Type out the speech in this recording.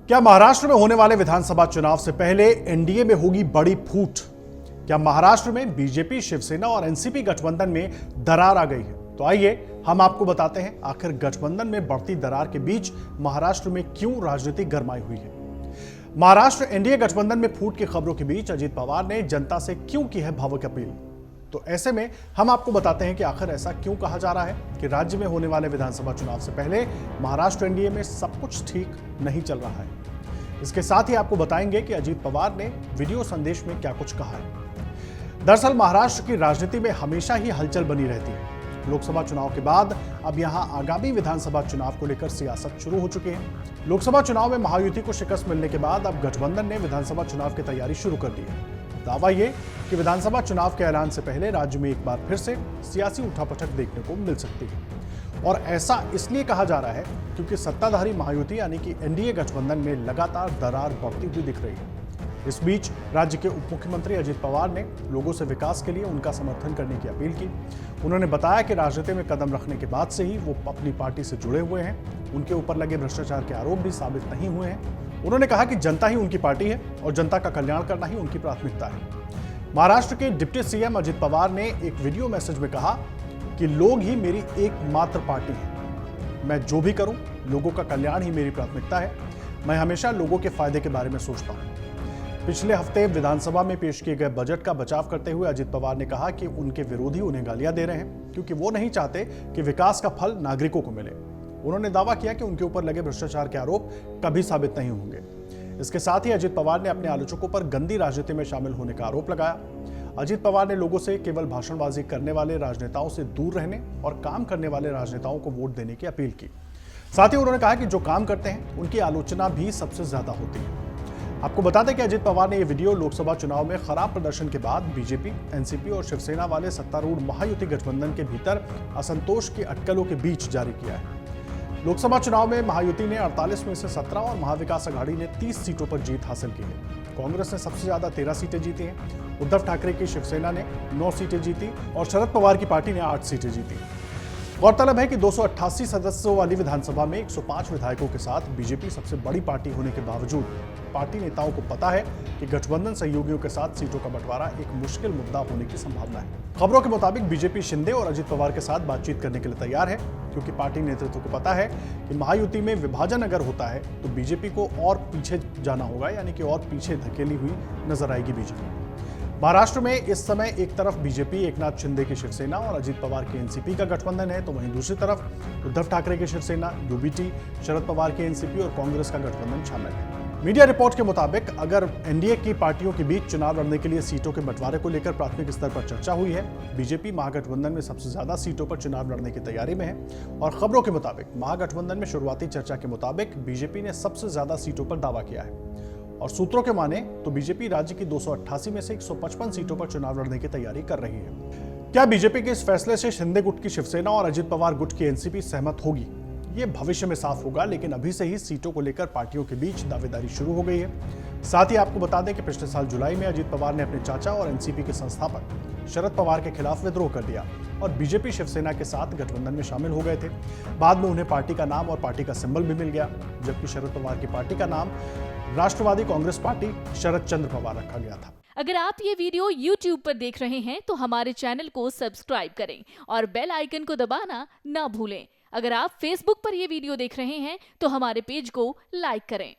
क्या महाराष्ट्र में होने वाले विधानसभा चुनाव से पहले एनडीए में होगी बड़ी फूट? क्या महाराष्ट्र में बीजेपी, शिवसेना और एनसीपी गठबंधन में दरार आ गई है? तो आइए हम आपको बताते हैं आखिर गठबंधन में बढ़ती दरार के बीच महाराष्ट्र में क्यों राजनीति गरमाई हुई है। महाराष्ट्र एनडीए गठबंधन में फूट की खबरों के बीच अजीत पवार ने जनता से क्यों की है भावुक अपील। तो ऐसे में हम आपको बताते हैं कि आखिर ऐसा क्यों कहा जा रहा है कि राज्य में होने वाले विधानसभा चुनाव से पहले महाराष्ट्र एनडीए में सब कुछ ठीक नहीं चल रहा है। इसके साथ ही आपको बताएंगे कि अजीत पवार ने वीडियो संदेश में क्या कुछ कहा है। दरअसल महाराष्ट्र की राजनीति में हमेशा ही हलचल बनी रहती है। लोकसभा चुनाव के बाद अब यहां आगामी विधानसभा चुनाव को लेकर सियासत शुरू हो चुकी है। लोकसभा चुनाव में महायुति को शिकस्त मिलने के बाद अब गठबंधन ने विधानसभा चुनाव की तैयारी शुरू कर दी है। दावा ये कि विधानसभा चुनाव के ऐलान से पहले राज्य में एक बार फिर से सियासी उठापटक देखने को मिल सकती है। और ऐसा इसलिए कहा जा रहा है क्योंकि सत्ताधारी महायुति यानी कि एनडीए गठबंधन में लगातार दरार बढ़ती हुई दिख रही है। इस बीच राज्य के उप मुख्यमंत्री अजीत पवार ने लोगों से विकास के लिए उनका समर्थन करने की अपील की। उन्होंने बताया कि राजनीति में कदम रखने के बाद से ही वो अपनी पार्टी से जुड़े हुए हैं। उनके ऊपर लगे भ्रष्टाचार के आरोप भी साबित नहीं हुए हैं। उन्होंने कहा कि जनता ही उनकी पार्टी है और जनता का कल्याण करना ही उनकी प्राथमिकता है। महाराष्ट्र के डिप्टी सीएम अजित पवार ने एक वीडियो मैसेज में कहा कि लोग ही मेरी एकमात्र पार्टी है। मैं जो भी करूं, लोगों का कल्याण ही मेरी प्राथमिकता है। मैं हमेशा लोगों के फायदे के बारे में सोचता हूं। पिछले हफ्ते विधानसभा में पेश किए गए बजट का बचाव करते हुए अजित पवार ने कहा कि उनके विरोधी उन्हें गालियां दे रहे हैं क्योंकि वो नहीं चाहते कि विकास का फल नागरिकों को मिले। उन्होंने दावा किया कि उनके ऊपर लगे भ्रष्टाचार के आरोप कभी साबित नहीं होंगे। इसके साथ ही अजित पवार ने अपने आलोचकों पर गंदी राजनीति में शामिल होने का आरोप लगाया। अजित पवार ने लोगों से केवल भाषणबाजी करने वाले राजनेताओं से दूर रहने और काम करने वाले राजनेताओं को वोट देने की अपील की। साथ ही उन्होंने कहा कि जो काम करते हैं उनकी आलोचना भी सबसे ज्यादा होती है। आपको बता दें कि अजित पवार ने यह वीडियो लोकसभा चुनाव में खराब प्रदर्शन के बाद बीजेपी, एनसीपी और शिवसेना वाले सत्तारूढ़ महायुति गठबंधन के भीतर असंतोष की अटकलों के बीच जारी किया है। लोकसभा चुनाव में महायुति ने 48 में से 17 और महाविकास अघाड़ी ने 30 सीटों पर जीत हासिल की है। कांग्रेस ने सबसे ज्यादा 13 सीटें जीती हैं। उद्धव ठाकरे की शिवसेना ने 9 सीटें जीती और शरद पवार की पार्टी ने 8 सीटें जीती। गौरतलब है कि 288 सदस्यों वाली विधानसभा में 105 विधायकों के साथ बीजेपी सबसे बड़ी पार्टी होने के बावजूद पार्टी नेताओं को पता है कि गठबंधन सहयोगियों के साथ सीटों का बंटवारा एक मुश्किल मुद्दा होने की संभावना है। खबरों के मुताबिक बीजेपी शिंदे और अजित पवार के साथ बातचीत करने के लिए तैयार है क्योंकि पार्टी नेतृत्व को पता है कि महायुति में विभाजन अगर होता है तो बीजेपी को और पीछे जाना होगा, यानी कि और पीछे धकेली हुई नजर आएगी बीजेपी। महाराष्ट्र में इस समय एक तरफ बीजेपी, एकनाथ शिंदे की शिवसेना और अजित पवार की एनसीपी का गठबंधन है, तो वहीं दूसरी तरफ उद्धव ठाकरे की शिवसेना, यूबीटी, शरद पवार की एनसीपी और कांग्रेस का गठबंधन शामिल है। मीडिया रिपोर्ट के मुताबिक अगर एनडीए की पार्टियों के बीच चुनाव लड़ने के लिए सीटों के बंटवारे को लेकर प्राथमिक स्तर पर चर्चा हुई है। बीजेपी महागठबंधन में सबसे ज्यादा सीटों पर चुनाव लड़ने की तैयारी में है और खबरों के मुताबिक महागठबंधन में शुरुआती चर्चा के मुताबिक बीजेपी ने सबसे ज्यादा सीटों पर दावा किया है और सूत्रों के माने तो बीजेपी राज्य की 288 में से 155 सीटों पर चुनाव लड़ने की तैयारी कर रही है। क्या बीजेपी के इस फैसले से शिंदे गुट की शिवसेना और अजित पवार गुट की एनसीपी सहमत होगी? ये भविष्य में साफ होगा, लेकिन अभी से ही सीटों को लेकर पार्टियों के बीच दावेदारी शुरू हो गई है। साथ ही आपको बता दें कि पिछले साल जुलाई में अजित पवार ने अपने चाचा और एनसीपी के संस्थापक शरद पवार के खिलाफ विद्रोह कर दिया और बीजेपी शिवसेना के साथ गठबंधन में शामिल हो गए थे। बाद में उन्हें पार्टी का नाम और पार्टी का सिंबल भी मिल गया, जबकि शरद पवार की पार्टी का नाम राष्ट्रवादी कांग्रेस पार्टी शरद चंद्र पवार रखा गया था। अगर आप ये वीडियो YouTube पर देख रहे हैं तो हमारे चैनल को सब्सक्राइब करें और बेल आइकन को दबाना ना भूलें। अगर आप Facebook पर ये वीडियो देख रहे हैं तो हमारे पेज को लाइक करें।